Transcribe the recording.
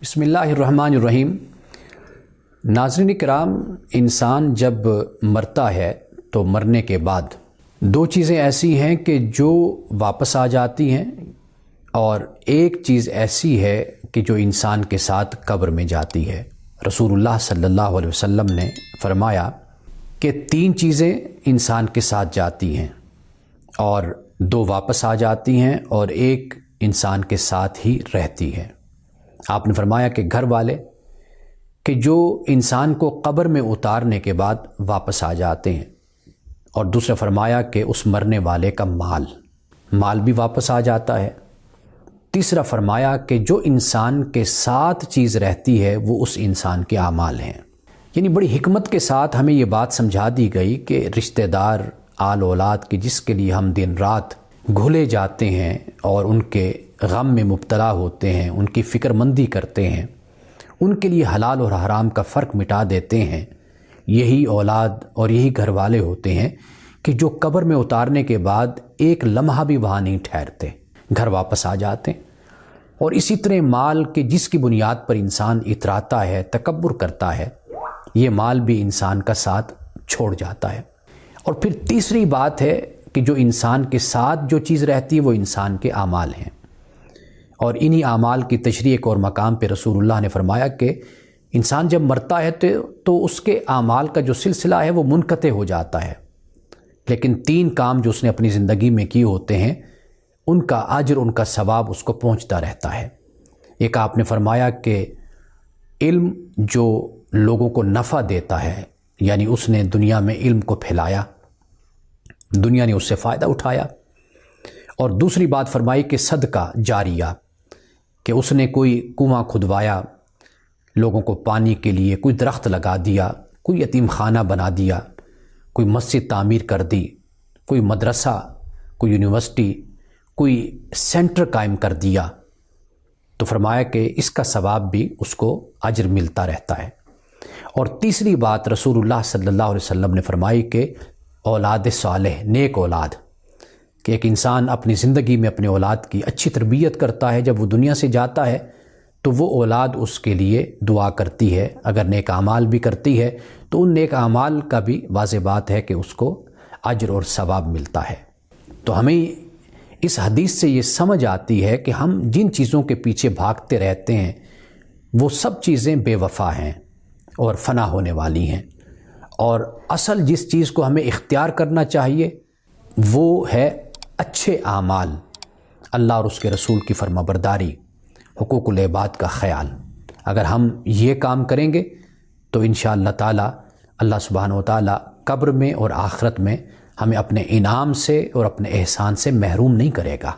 بسم اللہ الرحمن الرحیم۔ ناظرین کرام، انسان جب مرتا ہے تو مرنے کے بعد دو چیزیں ایسی ہیں کہ جو واپس آ جاتی ہیں، اور ایک چیز ایسی ہے کہ جو انسان کے ساتھ قبر میں جاتی ہے۔ رسول اللہ صلی اللہ علیہ وسلم نے فرمایا کہ تین چیزیں انسان کے ساتھ جاتی ہیں اور دو واپس آ جاتی ہیں اور ایک انسان کے ساتھ ہی رہتی ہے۔ آپ نے فرمایا کہ گھر والے کہ جو انسان کو قبر میں اتارنے کے بعد واپس آ جاتے ہیں، اور دوسرا فرمایا کہ اس مرنے والے کا مال بھی واپس آ جاتا ہے۔ تیسرا فرمایا کہ جو انسان کے ساتھ چیز رہتی ہے وہ اس انسان کے اعمال ہیں۔ یعنی بڑی حکمت کے ساتھ ہمیں یہ بات سمجھا دی گئی کہ رشتہ دار، آل اولاد کی جس کے لیے ہم دن رات گھلے جاتے ہیں اور ان کے غم میں مبتلا ہوتے ہیں، ان کی فکر مندی کرتے ہیں، ان کے لیے حلال اور حرام کا فرق مٹا دیتے ہیں، یہی اولاد اور یہی گھر والے ہوتے ہیں کہ جو قبر میں اتارنے کے بعد ایک لمحہ بھی وہاں نہیں ٹھہرتے، گھر واپس آ جاتے ہیں۔ اور اسی طرح مال کے جس کی بنیاد پر انسان اتراتا ہے، تکبر کرتا ہے، یہ مال بھی انسان کا ساتھ چھوڑ جاتا ہے۔ اور پھر تیسری بات ہے کہ جو انسان کے ساتھ جو چیز رہتی ہے وہ انسان کے اعمال ہیں، اور انہی اعمال کی تشریح ایک اور مقام پہ رسول اللہ نے فرمایا کہ انسان جب مرتا ہے تو اس کے اعمال کا جو سلسلہ ہے وہ منقطع ہو جاتا ہے، لیکن تین کام جو اس نے اپنی زندگی میں کیے ہوتے ہیں ان کا اجر، ان کا ثواب اس کو پہنچتا رہتا ہے۔ ایک آپ نے فرمایا کہ علم جو لوگوں کو نفع دیتا ہے، یعنی اس نے دنیا میں علم کو پھیلایا، دنیا نے اس سے فائدہ اٹھایا۔ اور دوسری بات فرمائی کہ صدقہ جاریہ، کہ اس نے کوئی کنواں کھدوایا لوگوں کو پانی کے لیے، کوئی درخت لگا دیا، کوئی یتیم خانہ بنا دیا، کوئی مسجد تعمیر کر دی، کوئی مدرسہ، کوئی یونیورسٹی، کوئی سینٹر قائم کر دیا، تو فرمایا کہ اس کا ثواب بھی اس کو اجر ملتا رہتا ہے۔ اور تیسری بات رسول اللہ صلی اللہ علیہ وسلم نے فرمائی کہ اولاد صالح، نیک اولاد، کہ ایک انسان اپنی زندگی میں اپنے اولاد کی اچھی تربیت کرتا ہے، جب وہ دنیا سے جاتا ہے تو وہ اولاد اس کے لیے دعا کرتی ہے، اگر نیک اعمال بھی کرتی ہے تو ان نیک اعمال کا بھی واضح بات ہے کہ اس کو اجر اور ثواب ملتا ہے۔ تو ہمیں اس حدیث سے یہ سمجھ آتی ہے کہ ہم جن چیزوں کے پیچھے بھاگتے رہتے ہیں وہ سب چیزیں بے وفا ہیں اور فنا ہونے والی ہیں، اور اصل جس چیز کو ہمیں اختیار کرنا چاہیے وہ ہے اچھے اعمال، اللہ اور اس کے رسول کی فرما برداری، حقوق العباد کا خیال۔ اگر ہم یہ کام کریں گے تو انشاءاللہ تعالی اللہ سبحانہ و تعالی قبر میں اور آخرت میں ہمیں اپنے انعام سے اور اپنے احسان سے محروم نہیں کرے گا۔